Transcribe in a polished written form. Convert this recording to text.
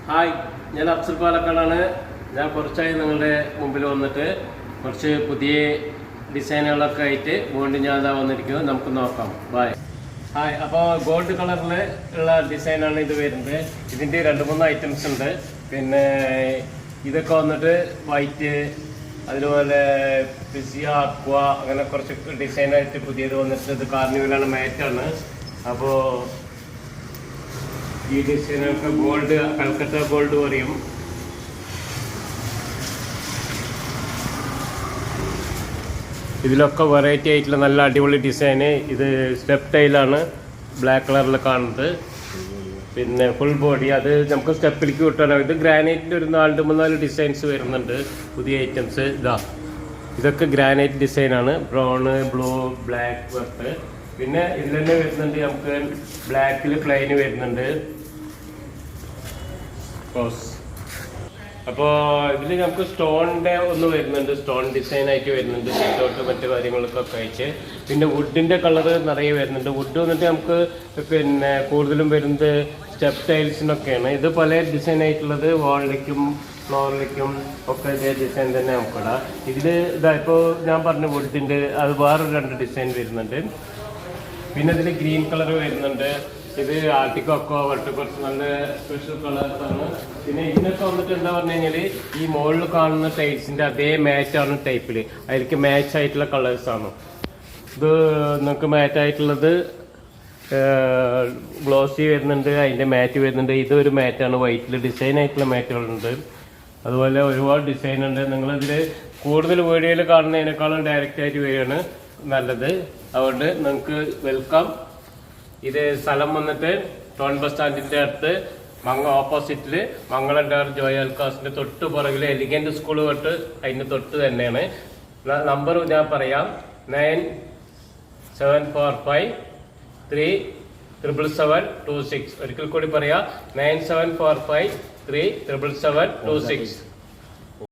Hi, ഞാൻ അഫ്സൽ പാലക്കാടാണ്. ഞാൻ കുറച്ചായി നിങ്ങളുടെ മുമ്പിൽ വന്നിട്ട് കുറച്ച് പുതിയ ഡിസൈനുകളൊക്കെ ആയിട്ട് വീണ്ടും ഞാൻ അതാ വന്നിരിക്കുന്നത്. നമുക്ക് നോക്കാം. ബായ്. ഹായ്, അപ്പോൾ ഗോൾഡ് കളറിൽ ഉള്ള ഡിസൈനാണ് ഇത് വരുന്നത്. ഇതിൻ്റെ 2-3 ഐറ്റംസ് ഉണ്ട്. പിന്നെ ഇതൊക്കെ വന്നിട്ട് വൈറ്റ്, അതുപോലെ പിസിയ, അക്വ, അങ്ങനെ കുറച്ച് ഡിസൈനായിട്ട് പുതിയത് വന്നിട്ട് ഇത് കാർണിവലാണ്, മാറ്റാണ്. അപ്പോൾ ഈ ഡിസൈനൊക്കെ ഗോൾഡ്, കൽക്കട്ട ഗോൾഡ് പറയും. ഇതിലൊക്കെ വെറൈറ്റി ആയിട്ടുള്ള നല്ല അടിപൊളി ഡിസൈന്. ഇത് സ്റ്റെപ്പ് ടൈലാണ്, ബ്ലാക്ക് കളറിൽ കാണുന്നത്. പിന്നെ ഫുൾ ബോഡി, അത് നമുക്ക് സ്റ്റെപ്പിലേക്ക് കിട്ടാനോ. ഇത് ഗ്രാനൈറ്റിൻ്റെ ഒരു 4-4 ഡിസൈൻസ് വരുന്നുണ്ട്, പുതിയ ഐറ്റംസ്. ഇതൊക്കെ ഗ്രാനൈറ്റ് ഡിസൈനാണ്. Brown, blue, black work. പിന്നെ ഇതിൽ തന്നെ വരുന്നുണ്ട് നമുക്ക് ബ്ലാക്കിൽ പ്ലെയിന് വരുന്നുണ്ട്. അപ്പോൾ ഇതിൽ നമുക്ക് സ്റ്റോണിൻ്റെ ഒന്ന് വരുന്നുണ്ട്, സ്റ്റോൺ ഡിസൈൻ ആയിട്ട് വരുന്നുണ്ട്, സിറ്റൗട്ട് മറ്റു കാര്യങ്ങൾക്കൊക്കെ അയച്ച്. പിന്നെ വുഡിൻ്റെ കളറ് നിറയെ വരുന്നുണ്ട്. വുഡ് വന്നിട്ട് നമുക്ക് പിന്നെ കൂടുതലും വരുന്നത് സ്റ്റെപ്പ് ടൈൽസിനൊക്കെയാണ്. ഇത് പല ഡിസൈൻ ആയിട്ടുള്ളത്, വാളിലേക്കും ഫ്ലോറിലേക്കും ഒക്കെ ഇതേ ഡിസൈൻ തന്നെ നമുക്കിടാം. ഇതിൽ ഇതാ ഇപ്പോൾ ഞാൻ പറഞ്ഞ വുഡിൻ്റെ അത് വേറെ 2 ഡിസൈൻ വരുന്നുണ്ട്. പിന്നെ ഇതിൽ ഗ്രീൻ കളർ വരുന്നുണ്ട്. ഇത് ആർട്ടിക്കൊക്കെ വട്ട് കുറച്ച് നല്ല സ്പെഷ്യൽ കളേഴ്സാണ്. പിന്നെ ഇതിനൊക്കെ വന്നിട്ട് എന്താ പറഞ്ഞു കഴിഞ്ഞാൽ ഈ മുകളിൽ കാണുന്ന ടൈൽസിൻ്റെ അതേ മാച്ചാണ് ടൈപ്പിൽ, അതിലേക്ക് മാച്ച് ആയിട്ടുള്ള കളേഴ്സാണ്. ഇത് നിങ്ങൾക്ക് മാച്ചായിട്ടുള്ളത് ഗ്ലോസി വരുന്നുണ്ട്, അതിൻ്റെ മാറ്റ് വരുന്നുണ്ട്. ഇതൊരു മാറ്റാണ്, വൈറ്റിൽ ഡിസൈൻ ആയിട്ടുള്ള മാറ്റുകളുണ്ട്. അതുപോലെ ഒരുപാട് ഡിസൈൻ ഉണ്ട്. നിങ്ങളിതിൽ കൂടുതൽ വീഡിയോയിൽ കാണുന്നതിനേക്കാളും ഡയറക്റ്റ് ആയിട്ട് വരികയാണ് നല്ലത്. അതുകൊണ്ട് നിങ്ങൾക്ക് വെൽക്കം. ഇത് സ്ഥലം വന്നിട്ട് ടൗൺ ബസ് സ്റ്റാൻഡിൻ്റെ അടുത്ത് ഓപ്പോസിറ്റിൽ മംഗളം ജോയ് അൽക്കാസിൻ്റെ തൊട്ട് പുറകിൽ എലിഗൻറ്റ് സ്കൂൾ തൊട്ട് അതിൻ്റെ തൊട്ട് തന്നെയാണ്. നമ്പർ ഞാൻ പറയാം, 9745377726. ഒരിക്കൽ കൂടി പറയാം, 9745377726.